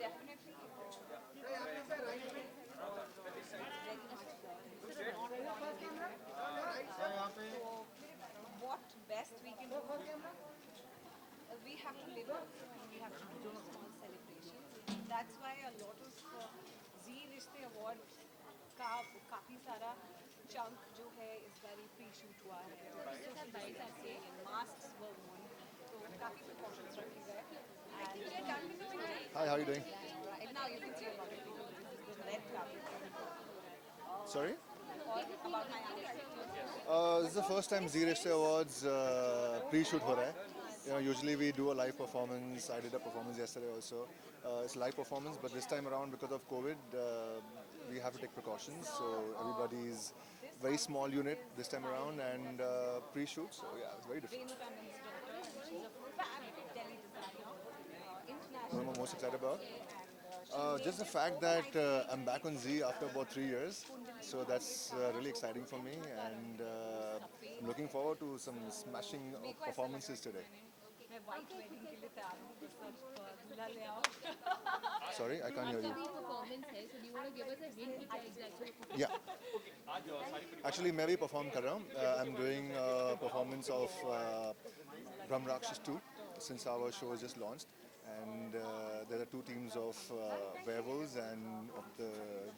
definitely very much non-monetary. So what best we can do? We have to live up and we have to do small celebrations. That's why a lot of Zee Rishte Awards का काफ़ी सारा chunk जो है इस बारी pre-shoot हुआ है और social distancing and masks were worn. तो काफ़ी precautions रखे गए. And we are done with the weekend. Hi, how are you doing? Right now you can see a lot of people. This is the red carpet. Sorry? Or about my attitude. This is the first time Zee Rishte Awards pre-shoot हो रहा है. Usually we do a live performance. I did a performance yesterday also. It's a live performance, but this time around because of COVID, we have to take precautions. So everybody's very small unit this time around and pre-shoot. So yeah, it's very different. Venu Tandon's daughter, and she's a fab Delhi designer, What international. am I most excited about? And Just the fact that I'm back on Z after about 3 years, so that's really exciting for me, and I'm looking forward to some smashing of performances today. मैं white wedding के लिए तैयार हूँ बस अब दूल्हा ले आओ. Sorry, I can't hear आपका you. भी परफॉर्मेंस है, so do you want to give us a hint कि क्या exactly Yeah, actually मैं भी perform कर रहा हूँ. I'm doing a performance of Brahm Rakshas 2 since our show is just launched, and there are two teams of werewolves and of the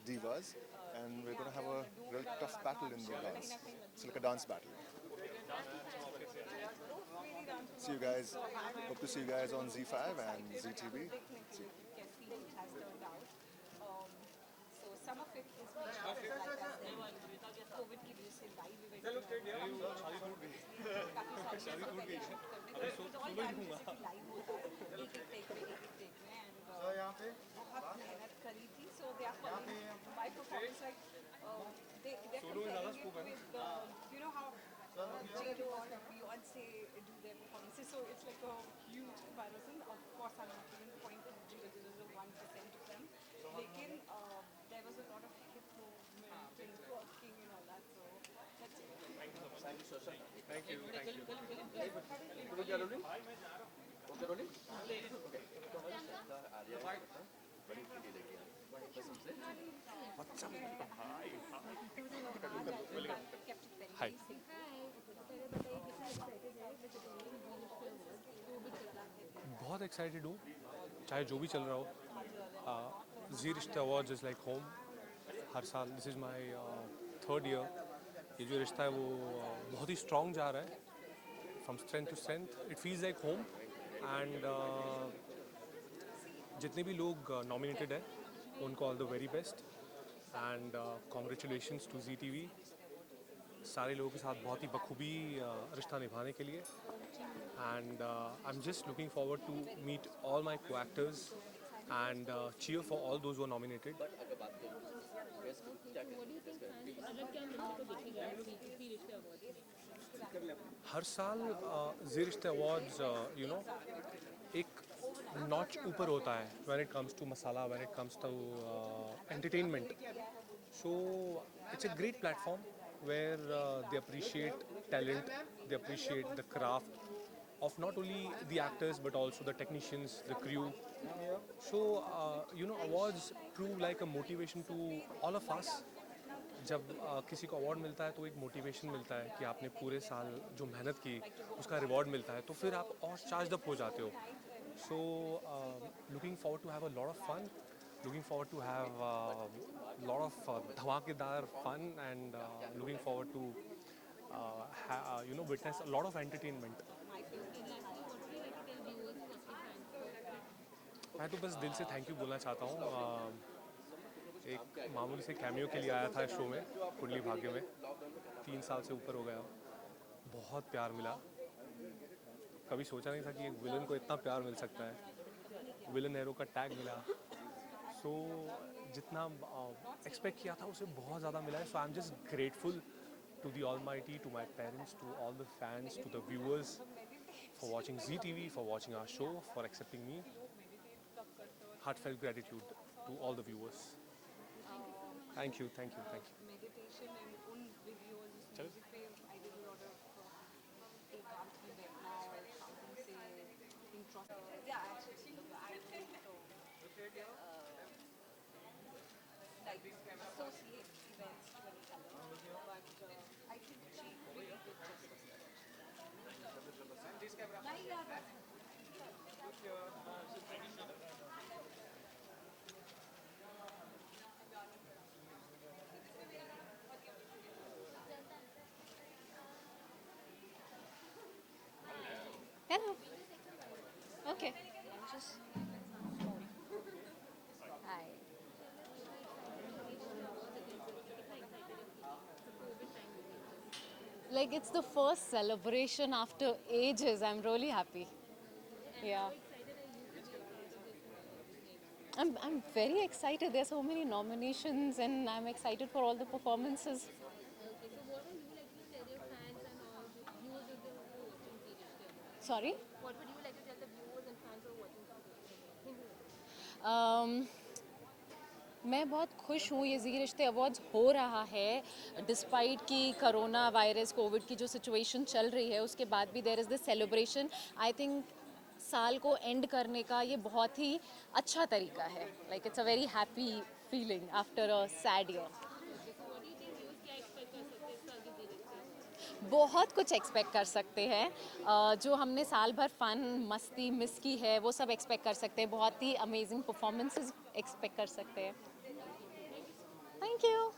divas, and we're going to have a real tough battle in the dance. It's like a dance battle. See you guys. Hope to see you guys on Z5 and ZTV. See. कैसी it has turned out. So some of it is being shot like I said, COVID की वजह से live event काफ़ी सारी चीज़ें shoot करने को it's all done जैसे कि live होता है एक take में and बहुत मेहनत करी थी so they are following my performance like they're comparing it with you know how J.Lo or Beyonce do their performances so it's like a huge comparison of course I'm not even point to J.Lo is a 1% of them लेकिन there was a lot of hip movement and twerking and all that so that's it. Kept it very Hi. basic. बहुत excited हूँ चाहे जो भी चल रहा हो. जी रिश्ते अवार्ड्स इज़ लाइक होम. हर साल this is my third year. ये जो रिश्ता है वो बहुत ही स्ट्रॉन्ग जा रहा है from strength to strength. It feels like home and जितने भी लोग नॉमिनेटेड हैं उनको all the very best and congratulations to Zee TV. सारे लोगों के साथ बहुत ही बखूबी रिश्ता निभाने के लिए. And I'm just looking forward to meet all my co-actors and cheer for all those who are nominated. what do you think fans को अलग क्या मिलने को दिखेगा ज़ी रिश्ते अवार्ड्स में? हर साल जी रिश्ते अवार्ड्स एक नॉच ऊपर होता है when it comes to masala, when it comes to entertainment. So it's a great platform where they appreciate talent, they appreciate the craft of not only the actors but also the technicians, the crew. So awards prove like a motivation to all of us. जब किसी को award मिलता है तो एक motivation मिलता है कि आपने पूरे साल जो मेहनत की उसका रिवॉर्ड मिलता है तो फिर आप और चार्ज अप हो जाते हो. So looking forward to have a lot of fun, looking forward to have a lot of dhamakedar fun and looking forward to witness a lot of entertainment. मैं तो बस दिल से थैंक यू बोलना चाहता हूँ. एक मामूली से कैमियो के लिए आया था इस शो में कुंडली भाग्य में. 3 साल से ऊपर हो गया. बहुत प्यार मिला. कभी सोचा नहीं था कि एक विलन को इतना प्यार मिल सकता है. विलन हीरो का टैग मिला. सो जितना एक्सपेक्ट किया था उससे बहुत ज़्यादा मिला है. So I am just grateful to the Almighty, to my parents, to all the fans, to the viewers for watching ZTV, for watching our show, for accepting me. Heartfelt gratitude to all the viewers. Thank you, thank you, thank you. Meditation and उन videos चलो. music पे I did a lot of एकांत में बैठना और शांति से introspect. Yeah, actually I think so. like associate events to any color. But I think she really did justice. नहीं यार, Hello. Okay. Just hi. Like it's the first celebration after ages. I'm really happy. Yeah. I'm very excited. There's so many nominations and I'm excited for all the performances. Okay, so what would you like to tell your fans and all the viewers if they're also watching Three Idiots? Sorry? What would you like to tell the viewers and fans who are watching Three Idiots? मैं बहुत खुश हूँ ये ज़ी रिश्ते awards हो रहा है despite कि कोरोना वायरस कोविड की जो सिचुएशन चल रही है उसके बाद भी there is this celebration I think साल को एंड करने का ये बहुत ही अच्छा तरीका है like it's a very happy feeling after a sad year So what do you think viewers क्या expect कर सकते हैं इस साल के Three Idiots से? बहुत कुछ एक्सपेक्ट कर सकते हैं जो हमने साल भर फन मस्ती मिस की है वो सब एक्सपेक्ट कर सकते हैं बहुत ही अमेजिंग परफॉर्मेंसेस एक्सपेक्ट कर सकते हैं thank you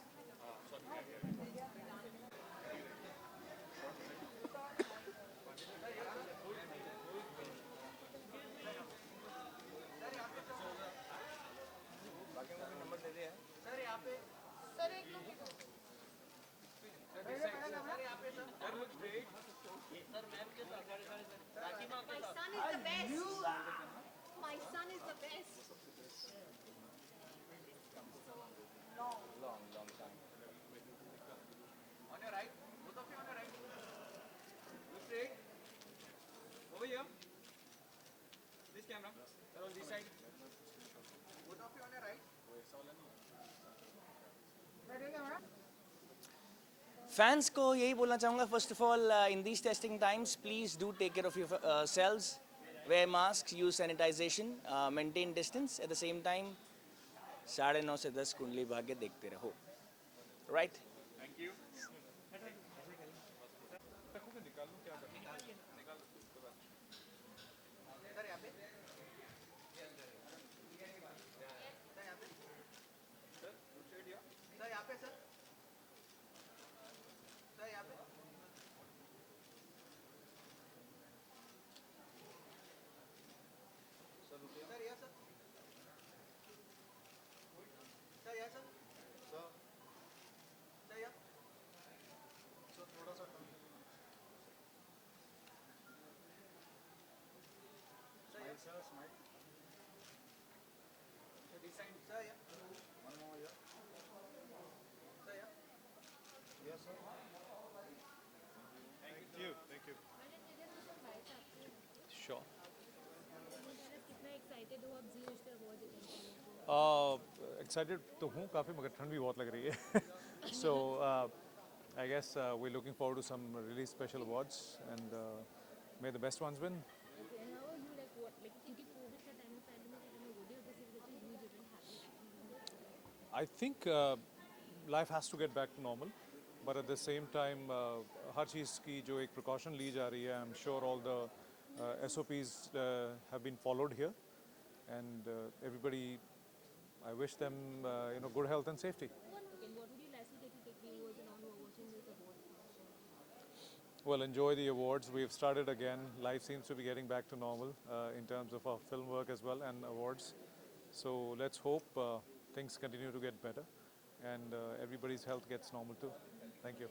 my son is the best. My son is the best. Long time. On your right, both of you on your right. Look straight. Over here. This camera. Sir, on this side. Both of you on your right. Fans को यही बोलना चाहूँगा first of all in these testing times please do take care of your selves wear mask use sanitization maintain distance at the same time 9:30 से 10 कुंडली भाग्य देखते रहो right thank you Sure. कितना excited हो आप Zee रिश्ते awards attend करने को? Excited तो हूँ काफ़ी मगर ठंड भी बहुत लग रही है so I guess we're looking forward to some really special awards and may the best ones win. Okay, and how are you like what like क्योंकि COVID का time में pandemic का time में वो day this is such a huge event happening. I think life has to get back to normal, but at the same time, हर चीज़ की जो एक precaution ली जा रही है, I'm sure all the SOPs have been followed here, and everybody, I wish them good health and safety. Okay, and what would you like to take viewers and all who are watching this award function? Well, enjoy the awards. We've started again. Life seems to be getting back to normal in terms of our film work as well and awards. So let's hope things continue to get better and everybody's health gets normal too. Thank you.